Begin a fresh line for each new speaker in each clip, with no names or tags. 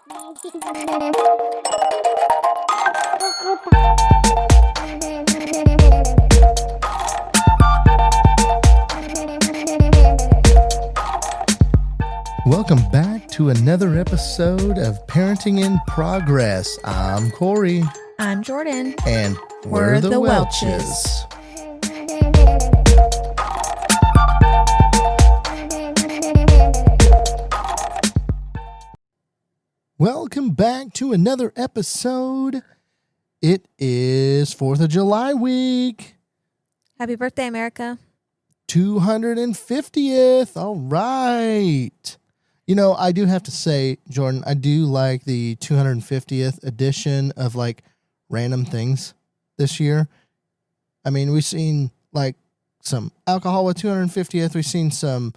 Welcome back to another episode of Parenting in Progress. I'm Korey.
I'm Jordynn.
And we're the Welches. Welcome back to another episode. It is 4th of July week.
Happy birthday, America.
250th. All right. You know, I do have to say, Jordynn, I do like the 250th edition of like random things this year. I mean, we've seen like some alcohol with 250th. We've seen some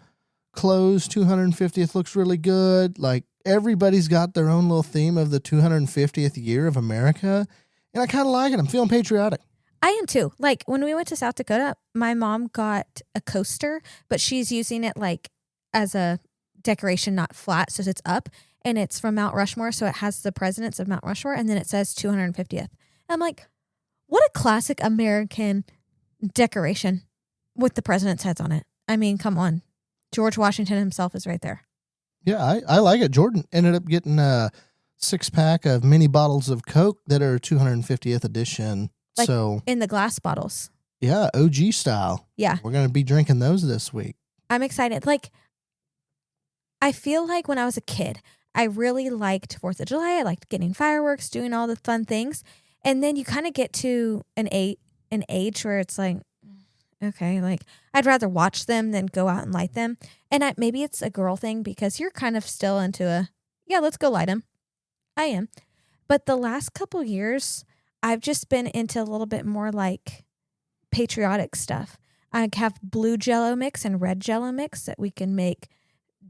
clothes. 250th looks really good. Like everybody's got their own little theme of the 250th year of America. And I kind of like it. I'm feeling patriotic.
I am too. Like when we went to South Dakota, my mom got a coaster, but she's using it like as a decoration, not flat, so it's up, and it's from Mount Rushmore, so it has the presidents of Mount Rushmore, and then it says 250th. I'm like, what a classic American decoration with the president's heads on it. I mean, come on. George Washington himself is right there.
Yeah, I like it. Jordynn ended up getting a 6-pack of mini bottles of Coke that are 250th edition.
Like
so
in the glass bottles.
Yeah, OG style.
Yeah.
We're going to be drinking those this week.
I'm excited. Like, I feel like when I was a kid, I really liked 4th of July. I liked getting fireworks, doing all the fun things. And then you kind of get to an age where it's like, okay, like I'd rather watch them than go out and light them. And maybe it's a girl thing because you're kind of still into let's go light them. I am. But the last couple years, I've just been into a little bit more like patriotic stuff. I have blue Jell-O mix and red Jell-O mix that we can make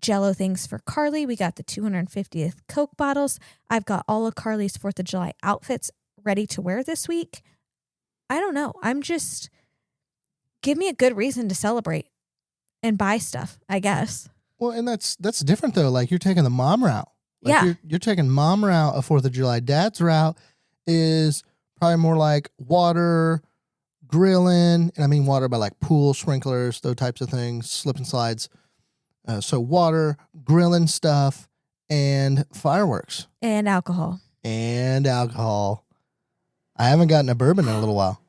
Jell-O things for Carly. We got the 250th Coke bottles. I've got all of Carly's 4th of July outfits ready to wear this week. I don't know. Give me a good reason to celebrate and buy stuff, I guess.
Well, and that's different though. Like you're taking the mom route. Like
yeah.
You're taking mom route of 4th of July. Dad's route is probably more like water, grilling, and I mean water by like pool, sprinklers, those types of things, slip and slides. So water, grilling stuff, and fireworks.
And alcohol.
I haven't gotten a bourbon in a little while.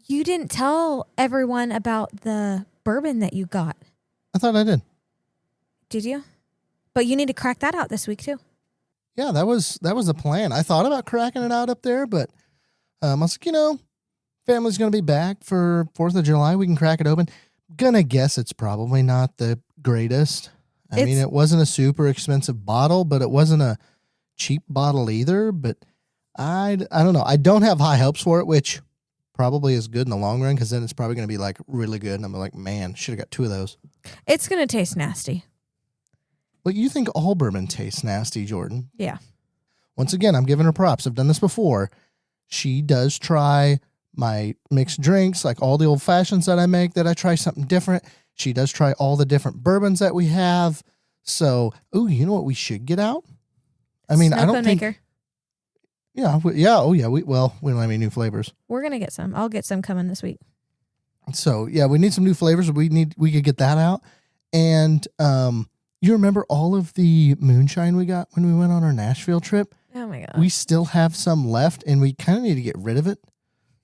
You didn't tell everyone about the bourbon that you got.
I thought I did.
Did you? But you need to crack that out this week too.
Yeah, that was the plan. I thought about cracking it out up there, but I was like, family's going to be back for 4th of July. We can crack it open. Gonna guess it's probably not the greatest. I mean, it wasn't a super expensive bottle, but it wasn't a cheap bottle either. But I don't know. I don't have high hopes for it, which probably is good in the long run because then it's probably going to be like really good. And I'm like, man, should have got 2 of those.
It's going to taste nasty.
But you think all bourbon tastes nasty, Jordynn?
Yeah.
Once again, I'm giving her props. I've done this before. She does try my mixed drinks, like all the old fashions that I make, that I try something different. She does try all the different bourbons that we have. So, you know what we should get out? I mean, I don't think. Maker. Yeah. We don't have any new flavors.
We're going to get some. I'll get some coming this week.
So, yeah, we need some new flavors. We could get that out. And you remember all of the moonshine we got when we went on our Nashville trip?
Oh, my God.
We still have some left, and we kind of need to get rid of it.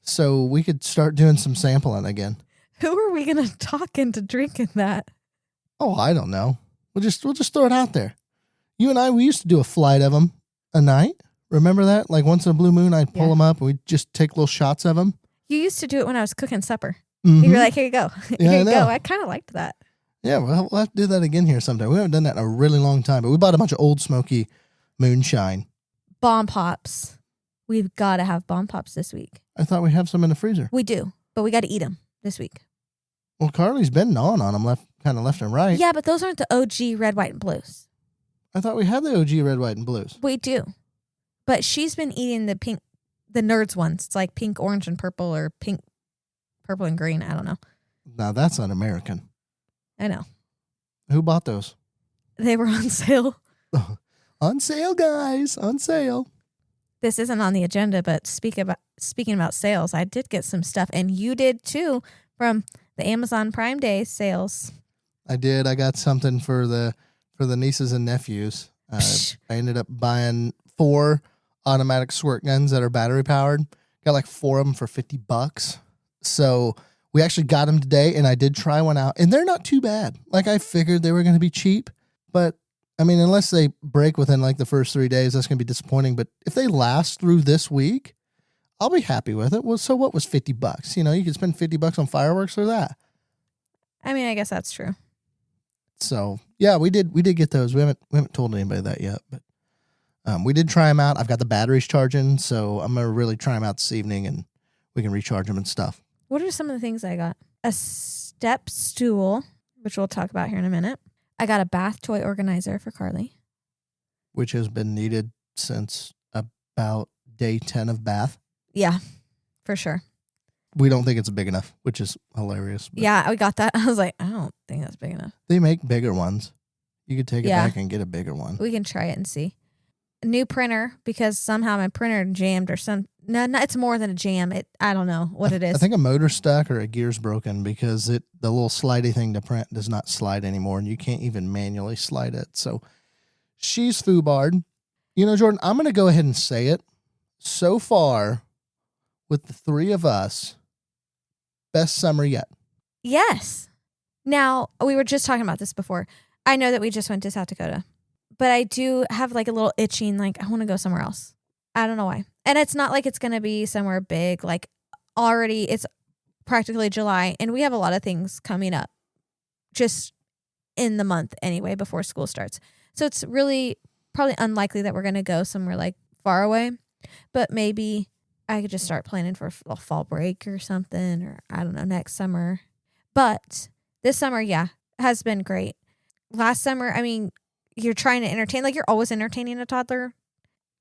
So we could start doing some sampling again.
Who are we going to talk into drinking that?
Oh, I don't know. We'll just throw it out there. You and I, we used to do a flight of them a night. Remember that? Like once in a blue moon, I'd pull them up and we'd just take little shots of them. You
used to do it when I was cooking supper.
Mm-hmm.
You were like, here you go.
Yeah,
here you go. I kind of liked that.
Yeah, we'll have to do that again here sometime. We haven't done that in a really long time, but we bought a bunch of Old Smoky moonshine.
Bomb pops. We've got to have bomb pops this week.
I thought we have some in the freezer.
We do, but we got to eat them this week.
Well, Carly's been gnawing on them left and right.
Yeah, but those aren't the OG red, white, and blues.
I thought we had the OG red, white, and blues.
We do. But she's been eating the pink, the Nerds ones. It's like pink, orange, and purple, or pink, purple, and green. I don't know.
Now, that's not American.
I know.
Who bought those?
They were on sale.
On sale, guys. On sale.
This isn't on the agenda, but speaking about sales, I did get some stuff, and you did too, from the Amazon Prime Day sales.
I did. I got something for the nieces and nephews. I ended up buying 4 automatic squirt guns that are battery powered. Got like 4 of them for $50. So we actually got them today, and I did try one out, and they're not too bad. Like I figured they were going to be cheap, but I mean, unless they break within like the first 3 days, that's going to be disappointing. But if they last through this week, I'll be happy with it. Well, so what was $50? You know, you could spend $50 on fireworks or that.
I mean, I guess that's true.
So yeah, we did get those. We haven't told anybody that yet, but we did try them out. I've got the batteries charging, so I'm gonna really try them out this evening, and we can recharge them and stuff.
What are some of the things I got? A step stool, which we'll talk about here in a minute. I got a bath toy organizer for Carly,
which has been needed since about day 10 of bath.
Yeah, for sure.
We don't think it's big enough, which is hilarious.
Yeah, we got that. I was like, I don't think that's big enough.
They make bigger ones. You could take it back and get a bigger one.
We can try it and see. A new printer, because somehow my printer jammed or some. No, it's more than a jam. I don't know what it is.
I think a motor's stuck or a gear's broken because the little slidey thing to print does not slide anymore, and you can't even manually slide it. So she's foobarred. You know, Jordan, I'm going to go ahead and say it. So far, with the 3 of us, best summer yet.
Yes. Now, we were just talking about this before. I know that we just went to South Dakota, but I do have like a little itching, like I want to go somewhere else. I don't know why. And it's not like it's going to be somewhere big. Like already it's practically July, and we have a lot of things coming up just in the month anyway before school starts. So it's really probably unlikely that we're going to go somewhere like far away, but maybe I could just start planning for a fall break or something, or I don't know, next summer. But this summer, yeah, has been great. Last summer, I mean, you're trying to entertain, like you're always entertaining a toddler.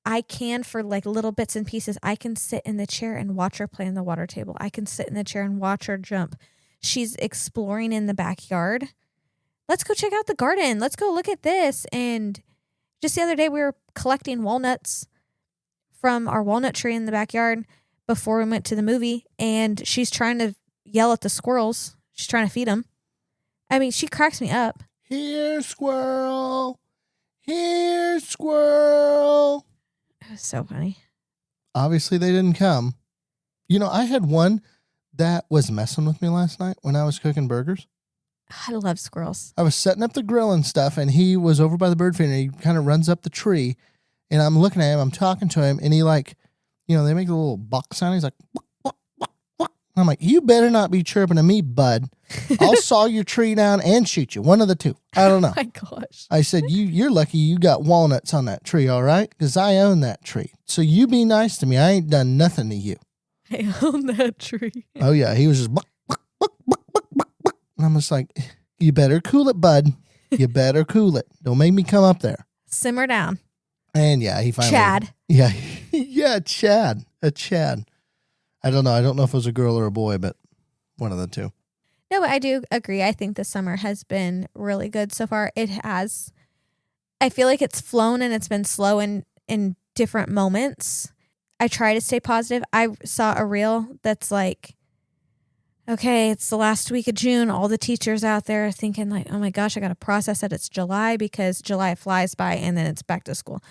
I can, for like little bits and pieces, I can sit in the chair and watch her play on the water table. I can sit in the chair and watch her jump. She's exploring in the backyard. Let's go check out the garden. Let's go look at this. And just the other day, we were collecting walnuts from our walnut tree in the backyard before we went to the movie, and she's trying to yell at the squirrels. She's trying to feed them. I mean, she cracks me up.
Here, squirrel. Here, squirrel.
It was so funny.
Obviously, they didn't come. You know, I had one that was messing with me last night when I was cooking burgers.
I love squirrels.
I was setting up the grill and stuff, and he was over by the bird feeder, and he kind of runs up the tree. And I'm looking at him, I'm talking to him, and he like, you know, they make a little buck sound. He's like, buck, buck, buck, buck. I'm like, you better not be chirping at me, bud. I'll saw your tree down and shoot you. One of the two. I don't know.
Oh my gosh.
I said, you're lucky you got walnuts on that tree, all right? Because I own that tree. So you be nice to me. I ain't done nothing to you.
I own that tree.
Oh, yeah. He was just buck, buck, buck, buck, buck, buck, buck. And I'm just like, you better cool it, bud. You better cool it. Don't make me come up there.
Simmer down.
And yeah, he finally.
Chad.
Yeah. Yeah, Chad. A Chad. I don't know. I don't know if it was a girl or a boy, but one of the two.
No, but I do agree. I think the summer has been really good so far. It has. I feel like it's flown and it's been slow in different moments. I try to stay positive. I saw a reel that's like, okay, it's the last week of June. All the teachers out there are thinking like, oh my gosh, I got to process that it's July, because July flies by and then it's back to school.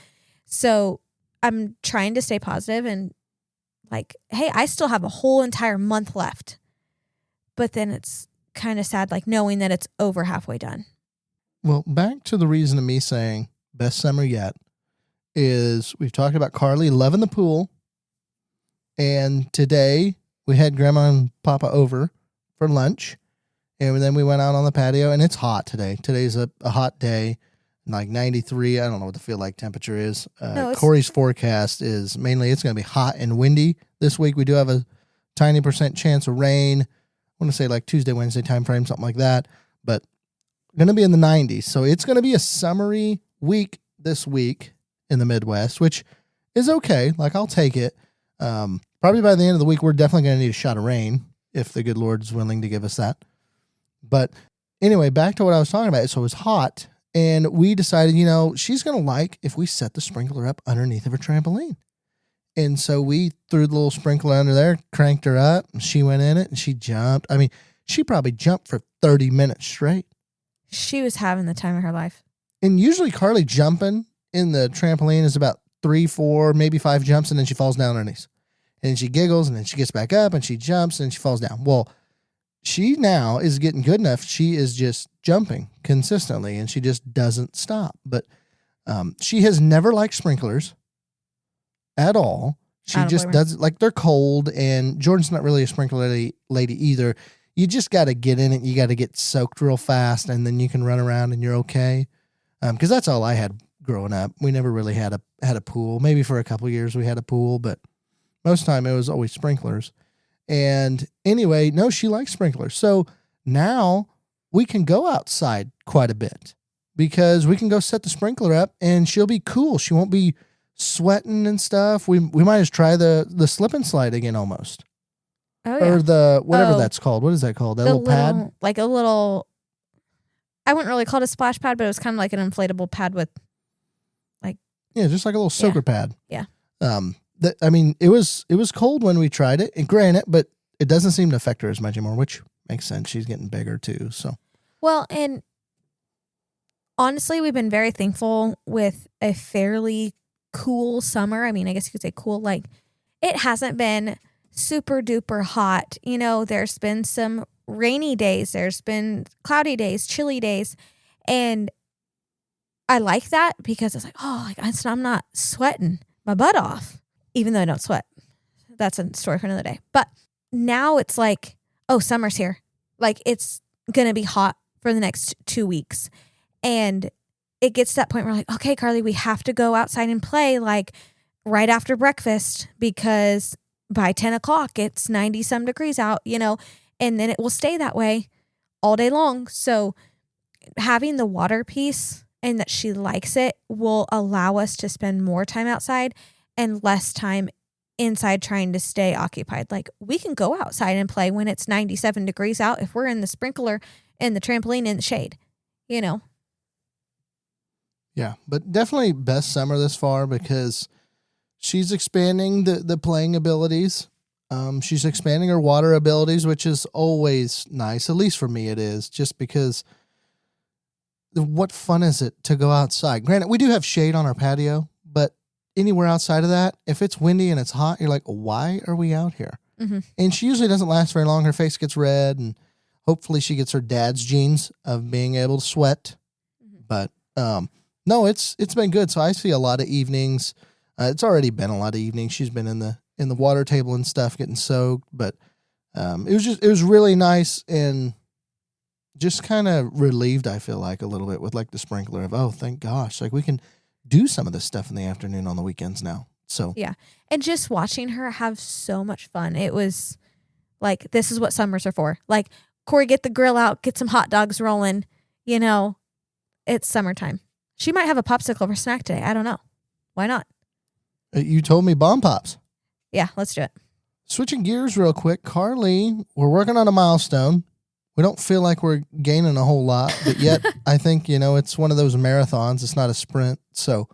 So I'm trying to stay positive and like, hey, I still have a whole entire month left. But then it's kind of sad, like knowing that it's over halfway done.
Well, back to the reason of me saying best summer yet is we've talked about Carly loving the pool. And today we had Grandma and Papa over for lunch. And then we went out on the patio, and it's hot today. Today's a hot day, like 93. I don't know what the feel like temperature is. Corey's forecast is mainly it's going to be hot and windy this week. We do have a tiny % chance of rain. I want to say like Tuesday, Wednesday time frame, something like that. But going to be in the 90s. So it's going to be a summery week this week in the Midwest, which is okay. Like, I'll take it. Probably by the end of the week, we're definitely going to need a shot of rain if the good Lord's willing to give us that. But anyway, back to what I was talking about. So it was hot, And we decided, she's going to like if we set the sprinkler up underneath of her trampoline. And so we threw the little sprinkler under there, cranked her up, and she went in it and she jumped. I mean, she probably jumped for 30 minutes straight.
She was having the time of her life.
And usually Carly jumping in the trampoline is about 3, 4, maybe 5 jumps, and then she falls down on her knees. And she giggles, and then she gets back up, and she jumps, and she falls down. Well, she now is getting good enough. She is just jumping consistently, and she just doesn't stop. But she has never liked sprinklers at all. She just does it like they're cold, and Jordan's not really a sprinkler lady either. You just got to get in it. You got to get soaked real fast, and then you can run around, and you're okay. Because that's all I had growing up. We never really had a pool. Maybe for a couple of years we had a pool, but most of the time it was always sprinklers. And anyway, no, she likes sprinklers. So now we can go outside quite a bit because we can go set the sprinkler up and she'll be cool. She won't be sweating and stuff. We might just try the slip and slide again almost.
Oh, yeah.
Or the, whatever that's called. What is that called? That little pad?
Like a little, I wouldn't really call it a splash pad, but it was kind of like an inflatable pad with like. Yeah,
just like a little soaker pad.
Yeah.
It was cold when we tried it, and granted, but it doesn't seem to affect her as much anymore, which makes sense. She's getting bigger too. So,
well, and honestly, we've been very thankful with a fairly cool summer. I mean, I guess you could say cool. Like, it hasn't been super duper hot. There's been some rainy days. There's been cloudy days, chilly days, and I like that because it's like, I'm not sweating my butt off. Even though I don't sweat. That's a story for another day. But now it's like, summer's here. Like, it's going to be hot for the next 2 weeks. And it gets to that point where we're like, okay, Carly, we have to go outside and play like right after breakfast because by 10 o'clock, it's 90 some degrees out, and then it will stay that way all day long. So having the water piece and that she likes it will allow us to spend more time outside and less time inside trying to stay occupied. Like, we can go outside and play when it's 97 degrees out if we're in the sprinkler and the trampoline in the shade, Yeah,
but definitely best summer this far because she's expanding the playing abilities. She's expanding her water abilities, which is always nice. At least for me it is, just because what fun is it to go outside? Granted, we do have shade on our patio, but anywhere outside of that, if it's windy and it's hot, you're like, why are we out here? Mm-hmm. And she usually doesn't last very long. Her face gets red, and hopefully she gets her dad's genes of being able to sweat. Mm-hmm. But no, it's been good. So I see a lot of evenings. It's already been a lot of evenings. She's been in the water table and stuff, getting soaked. But it was really nice and just kind of relieved. I feel like a little bit with like the sprinkler of thank gosh, like we can do some of this stuff in the afternoon on the weekends now. So
yeah. And just watching her have so much fun. It was like, this is what summers are for. Like, Korey, get the grill out, get some hot dogs rolling. It's summertime. She might have a popsicle for snack today. I don't know. Why not?
You told me bomb pops.
Yeah, let's do it.
Switching gears real quick. Carly, we're working on a milestone. We don't feel like we're gaining a whole lot, but yet I think, it's one of those marathons. It's not a sprint. So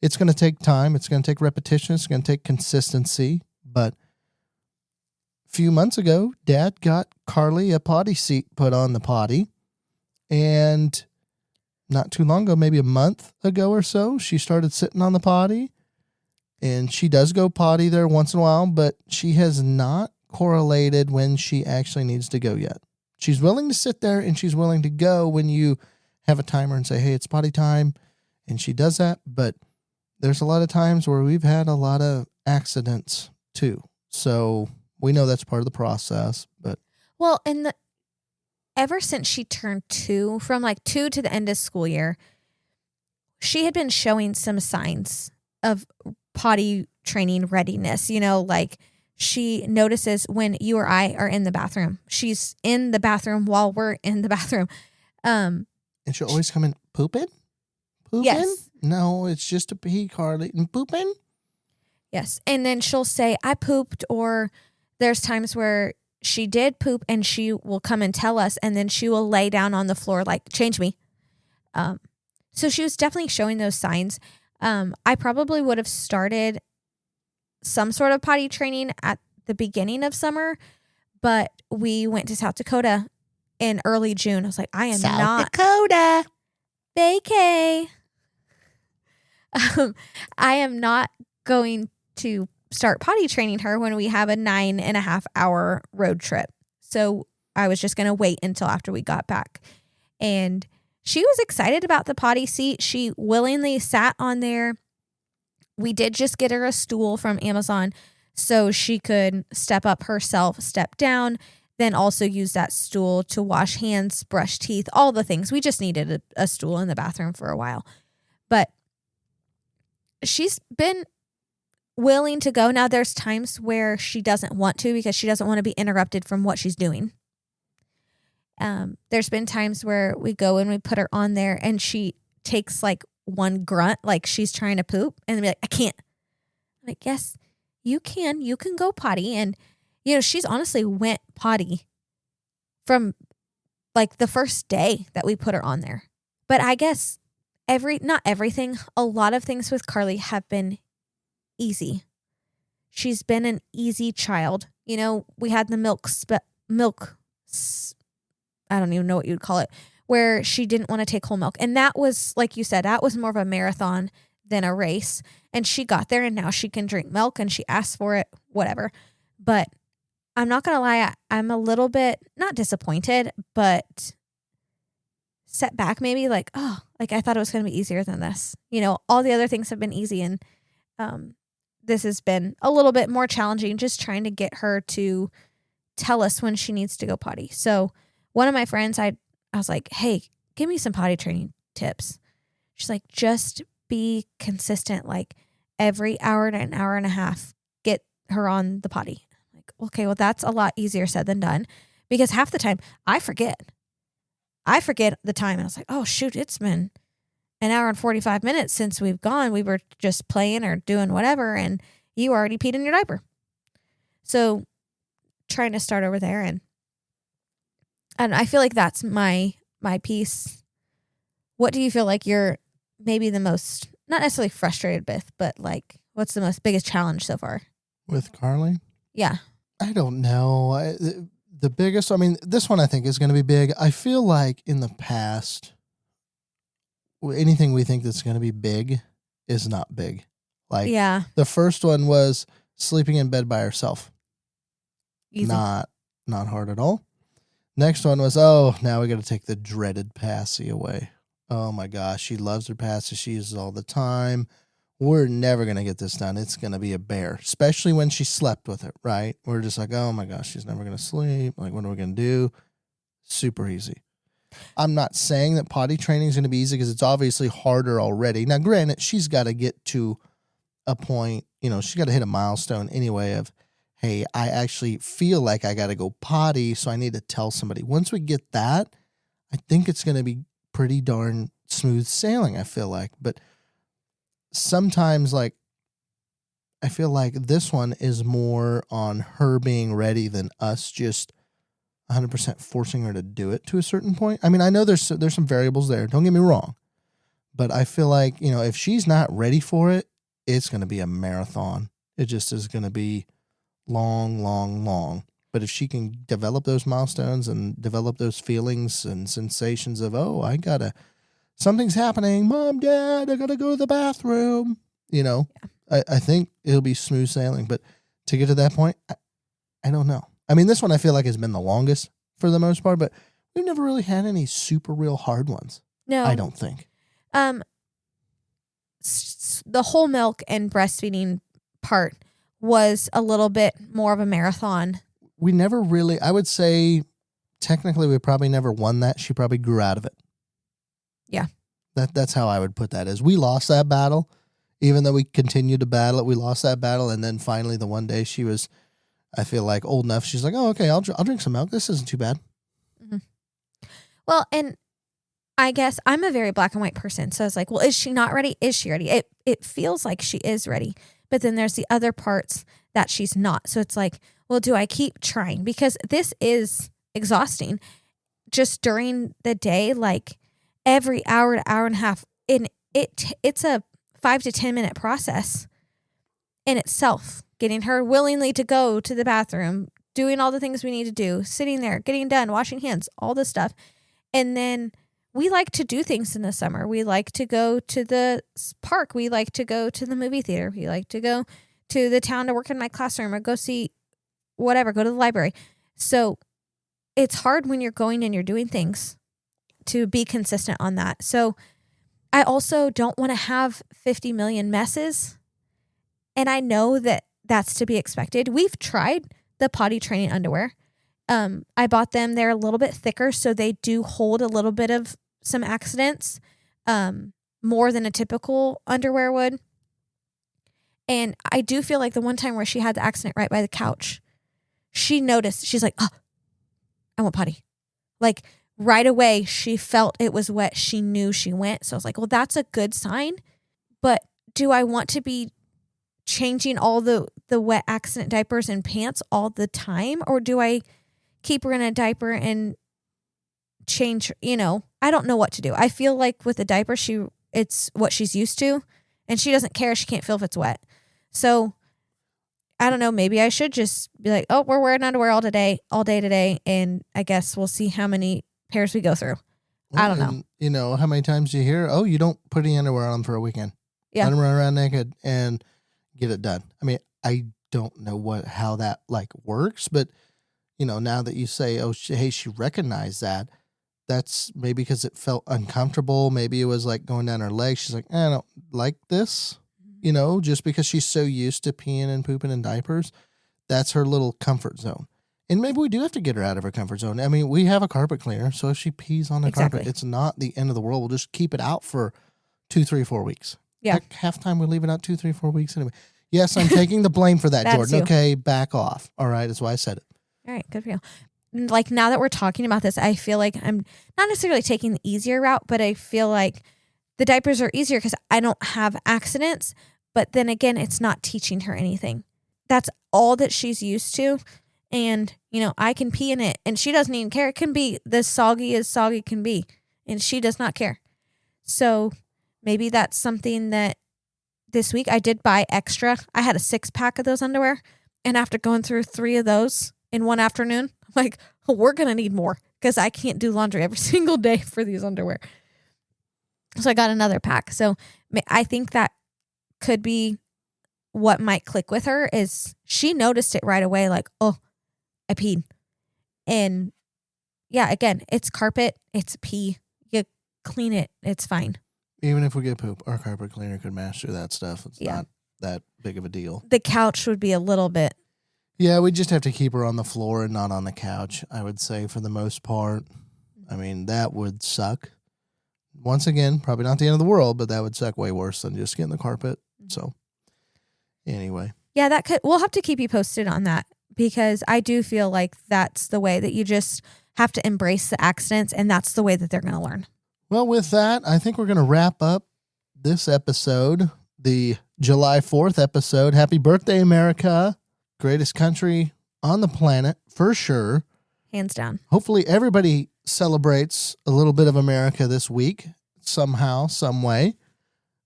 it's going to take time. It's going to take repetition. It's going to take consistency. But a few months ago, Dad got Carly a potty seat put on the potty. And not too long ago, maybe a month ago or so, she started sitting on the potty. And she does go potty there once in a while, but she has not correlated when she actually needs to go yet. She's willing to sit there and she's willing to go when you have a timer and say, hey, it's potty time. And she does that. But there's a lot of times where we've had a lot of accidents too. So we know that's part of the process. But
well, and ever since she turned 2, from like 2 to the end of school year, she had been showing some signs of potty training readiness, like she notices when you or I are in the bathroom. She's in the bathroom while we're in the bathroom.
And she'll always come in pooping? Pooping?
Yes.
No, it's just a pee, Carly. And pooping?
Yes. And then she'll say, I pooped, or there's times where she did poop and she will come and tell us, and then she will lay down on the floor like, change me. So she was definitely showing those signs. I probably would have started some sort of potty training at the beginning of summer, but we went to South Dakota in early June. I was like, I am
South
not
Dakota.
vacay. I am not going to start potty training her when we have a 9.5 hour road trip. So I was just going to wait until after we got back. And she was excited about the potty seat. She willingly sat on there. We did just get her a stool from Amazon so she could step up herself, step down, then also use that stool to wash hands, brush teeth, all the things. We just needed a stool in the bathroom for a while. But she's been willing to go. Now, there's times where she doesn't want to because she doesn't want to be interrupted from what she's doing. There's been times where we go and we put her on there and she takes like one grunt, like she's trying to poop, and be like, I can't. I'm like, yes, you can. You can go potty. And, you know, she's honestly went potty from like the first day that we put her on there. But I guess not everything, a lot of things with Carly have been easy. She's been an easy child. You know, we had the I don't even know what you'd call it, where she didn't want to take whole milk. And that was, like you said, that was more of a marathon than a race. And she got there and now she can drink milk and she asked for it, whatever. But I'm not going to lie, I'm a little bit, not disappointed, but set back maybe, like, oh, like I thought it was going to be easier than this. You know, all the other things have been easy, and this has been a little bit more challenging, just trying to get her to tell us when she needs to go potty. So one of my friends, I was like, hey, give me some potty training tips. She's like, just be consistent, like every hour to an hour and a half, get her on the potty. I'm like, okay, well, that's a lot easier said than done, because half the time I forget the time. And I was like, oh, shoot, it's been an hour and 45 minutes since we've gone. We were just playing or doing whatever, and you already peed in your diaper. So trying to start over there. And I feel like that's my piece. What do you feel like you're maybe the most, not necessarily frustrated with, but like, what's the biggest challenge so far?
With Carly?
Yeah.
I don't know. The biggest, I mean, this one I think is going to be big. I feel like in the past, anything we think that's going to be big is not big. Like,
yeah,
the first one was sleeping in bed by herself.
easy.
Not hard at all. Next one was, oh, now we got to take the dreaded passy away. Oh my gosh, she loves her passy. She uses it all the time. We're never going to get this done. It's going to be a bear, especially when she slept with it, right? We're just like, oh my gosh, she's never going to sleep. Like, what are we going to do? Super easy. I'm not saying that potty training is going to be easy because it's obviously harder already. Now, granted, she's got to get to a point, you know, she's got to hit a milestone anyway of, hey, I actually feel like I got to go potty, so I need to tell somebody. Once we get that, I think it's going to be pretty darn smooth sailing, I feel like. But sometimes, like, I feel like this one is more on her being ready than us just 100% forcing her to do it to a certain point. I mean, I know there's some variables there. Don't get me wrong. But I feel like, you know, if she's not ready for it, it's going to be a marathon. It just is going to be long. But if she can develop those milestones and develop those feelings and sensations of, oh, something's happening, Mom, Dad, I gotta go to the bathroom, you know, yeah. I think it'll be smooth sailing. But to get to that point, I don't know. I mean, this one I feel like has been the longest for the most part, but we've never really had any super real hard ones.
No,
I don't think.
The whole milk and breastfeeding part was a little bit more of a marathon.
We never really, I would say, technically we probably never won that. She probably grew out of it.
Yeah.
That's how I would put that, is we lost that battle. Even though we continued to battle it, we lost that battle. And then finally the one day she was, I feel like, old enough. She's like, oh, okay, I'll drink some milk. This isn't too bad.
Mm-hmm. Well, and I guess I'm a very black and white person. So it's like, well, is she not ready? Is she ready? It feels like she is ready. But then there's the other parts that she's not. So it's like, well, do I keep trying? Because this is exhausting. Just during the day, like every hour to hour and a half, it's a 5 to 10 minute process in itself, getting her willingly to go to the bathroom, doing all the things we need to do, sitting there, getting done, washing hands, all this stuff. And then we like to do things in the summer. We like to go to the park. We like to go to the movie theater. We like to go to the town to work in my classroom or go see whatever, go to the library. So it's hard when you're going and you're doing things to be consistent on that. So I also don't want to have 50 million messes. And I know that that's to be expected. We've tried the potty training underwear. I bought them. They're a little bit thicker, so they do hold a little bit of some accidents, more than a typical underwear would. And I do feel like the one time where she had the accident right by the couch, she noticed, she's like, oh, I want potty. Like right away, she felt it was wet. She knew she went. So I was like, well, that's a good sign. But do I want to be changing all the wet accident diapers and pants all the time? Or do I keep her in a diaper and change, I don't know what to do. I feel like with the diaper, it's what she's used to and she doesn't care. She can't feel if it's wet. So I don't know. Maybe I should just be like, oh, we're wearing underwear all day today. And I guess we'll see how many pairs we go through.
Well,
I don't know.
How many times do you hear, oh, you don't put any underwear on for a weekend.
Yeah.
Let them run around naked and get it done. I mean, I don't know how that works, but now that you say, oh, she recognized that, that's maybe because it felt uncomfortable. Maybe it was like going down her leg. She's like, I don't like this, just because she's so used to peeing and pooping in diapers. That's her little comfort zone. And maybe we do have to get her out of her comfort zone. I mean, we have a carpet cleaner, so if she pees on the carpet, it's not the end of the world. We'll just keep it out for 2, 3, 4 weeks.
Yeah.
Heck, half time we leave it out 2, 3, 4 weeks anyway. Yes, I'm taking the blame for that, Jordynn.
You.
Okay, back off. All right, that's why I said it.
All right, good for you. Like now that we're talking about this, I feel like I'm not necessarily taking the easier route, but I feel like the diapers are easier because I don't have accidents. But then again, it's not teaching her anything. That's all that she's used to. And, I can pee in it and she doesn't even care. It can be as soggy can be. And she does not care. So maybe that's something that this week I did buy extra. I had a 6-pack of those underwear. And after going through 3 of those in one afternoon, I'm like, oh, we're going to need more because I can't do laundry every single day for these underwear. So I got another pack. So I think that could be what might click with her is she noticed it right away. Like, oh, I peed. And yeah, again, it's carpet. It's pee. You clean it. It's fine.
Even if we get poop, our carpet cleaner could master that stuff. It's not that big of a deal.
The couch would be a little bit.
Yeah, we just have to keep her on the floor and not on the couch, I would say, for the most part. I mean, that would suck. Once again, probably not the end of the world, but that would suck way worse than just getting the carpet. So, anyway.
Yeah, we'll have to keep you posted on that because I do feel like that's the way that you just have to embrace the accidents and that's the way that they're going to learn.
Well, with that, I think we're going to wrap up this episode, the July 4th episode. Happy birthday, America. Greatest country on the planet, for sure.
Hands down.
Hopefully everybody celebrates a little bit of America this week, somehow, some way.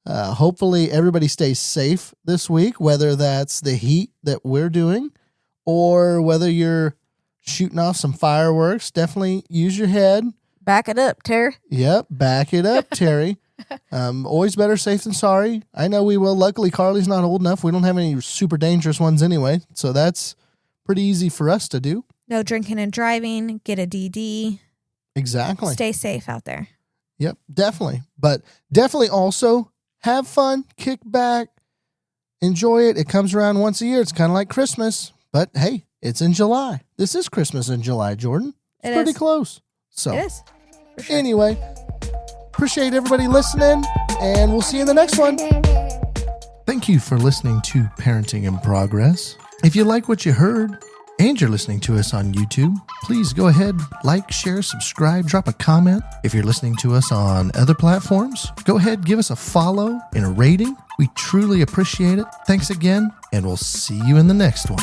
Hopefully everybody stays safe this week, whether that's the heat that we're doing or whether you're shooting off some fireworks. Definitely use your head.
Back it up, Terry.
Yep, back it up, Terry. Always better safe than sorry. I know we will. Luckily, Carly's not old enough. We don't have any super dangerous ones anyway, so that's pretty easy for us to do.
No drinking and driving. Get a DD.
Exactly.
Stay safe out there.
Yep, definitely. But definitely also have fun, kick back, enjoy it. It comes around once a year. It's kind of like Christmas, but hey, it's in July. This is Christmas in July, Jordynn. It's pretty close. So,
it is. For sure.
Anyway, appreciate everybody listening, and we'll see you in the next one. Thank you for listening to Parenting in Progress. If you like what you heard and you're listening to us on YouTube, please go ahead, like, share, subscribe, drop a comment. If you're listening to us on other platforms, go ahead, give us a follow and a rating. We truly appreciate it. Thanks again, and we'll see you in the next one.